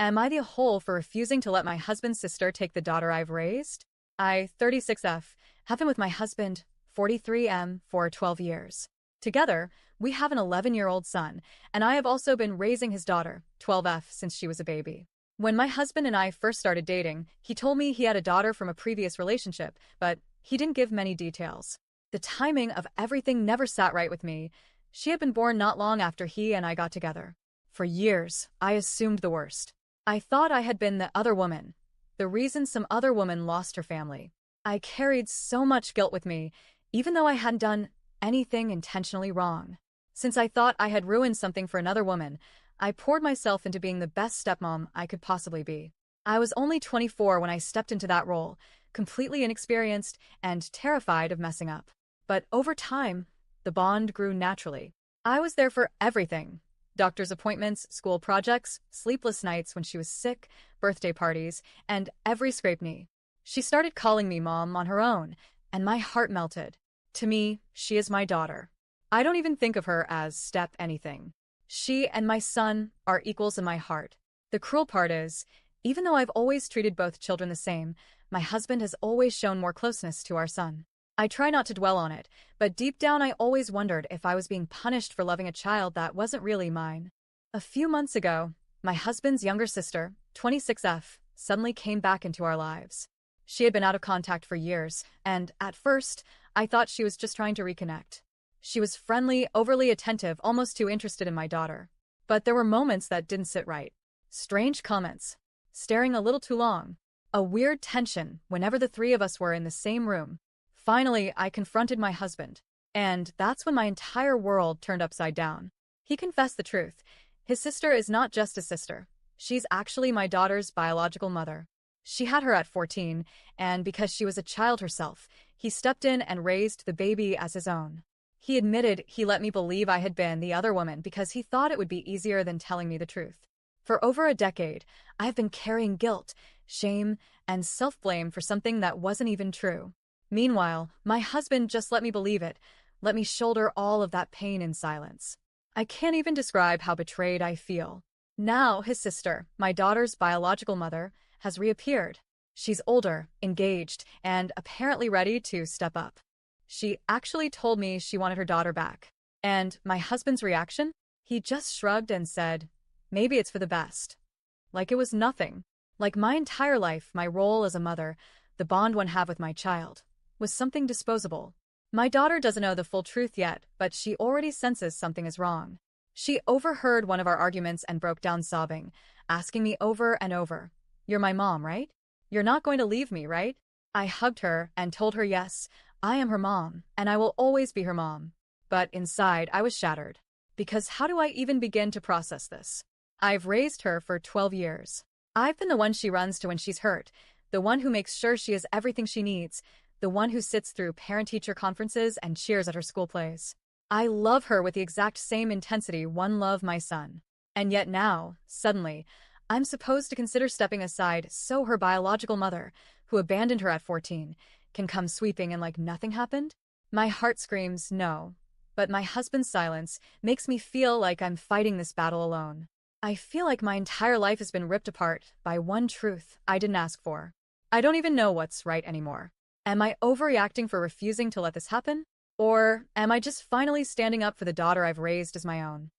Am I the whole for refusing to let my husband's sister take the daughter I've raised? I, 36F, have been with my husband, 43M, for 12 years. Together, we have an 11-year-old son, and I have also been raising his daughter, 12F, since she was a baby. When my husband and I first started dating, he told me he had a daughter from a previous relationship, but he didn't give many details. The timing of everything never sat right with me. She had been born not long after he and I got together. For years, I assumed the worst. I thought I had been the other woman, the reason some other woman lost her family. I carried so much guilt with me, even though I hadn't done anything intentionally wrong. Since I thought I had ruined something for another woman, I poured myself into being the best stepmom I could possibly be. I was only 24 when I stepped into that role, completely inexperienced and terrified of messing up. But over time, the bond grew naturally. I was there for everything. Doctor's appointments, school projects, sleepless nights when she was sick, birthday parties, and every scraped knee. She started calling me mom on her own, and my heart melted. To me, she is my daughter. I don't even think of her as step anything. She and my son are equals in my heart. The cruel part is, even though I've always treated both children the same, my husband has always shown more closeness to our son. I try not to dwell on it, but deep down I always wondered if I was being punished for loving a child that wasn't really mine. A few months ago, my husband's younger sister, 26F, suddenly came back into our lives. She had been out of contact for years, and at first, I thought she was just trying to reconnect. She was friendly, overly attentive, almost too interested in my daughter. But there were moments that didn't sit right. Strange comments, staring a little too long, a weird tension whenever the three of us were in the same room. Finally, I confronted my husband, and that's when my entire world turned upside down. He confessed the truth. His sister is not just a sister. She's actually my daughter's biological mother. She had her at 14, and because she was a child herself, he stepped in and raised the baby as his own. He admitted he let me believe I had been the other woman because he thought it would be easier than telling me the truth. For over a decade, I have been carrying guilt, shame, and self-blame for something that wasn't even true. Meanwhile, my husband just let me believe it, let me shoulder all of that pain in silence. I can't even describe how betrayed I feel. Now his sister, my daughter's biological mother, has reappeared. She's older, engaged, and apparently ready to step up. She actually told me she wanted her daughter back. And my husband's reaction? He just shrugged and said, maybe it's for the best. Like it was nothing. Like my entire life, my role as a mother, the bond one have with my child, was something disposable. My daughter doesn't know the full truth yet, but she already senses something is wrong. She overheard one of our arguments and broke down sobbing, asking me over and over, "You're my mom, right? You're not going to leave me, right?" I hugged her and told her yes, I am her mom, and I will always be her mom. But inside, I was shattered. Because how do I even begin to process this? I've raised her for 12 years. I've been the one she runs to when she's hurt, the one who makes sure she has everything she needs, the one who sits through parent-teacher conferences and cheers at her school plays. I love her with the exact same intensity one loved my son. And yet now, suddenly, I'm supposed to consider stepping aside so her biological mother, who abandoned her at 14, can come sweeping and like nothing happened? My heart screams no, but my husband's silence makes me feel like I'm fighting this battle alone. I feel like my entire life has been ripped apart by one truth I didn't ask for. I don't even know what's right anymore. Am I overreacting for refusing to let this happen? Or am I just finally standing up for the daughter I've raised as my own?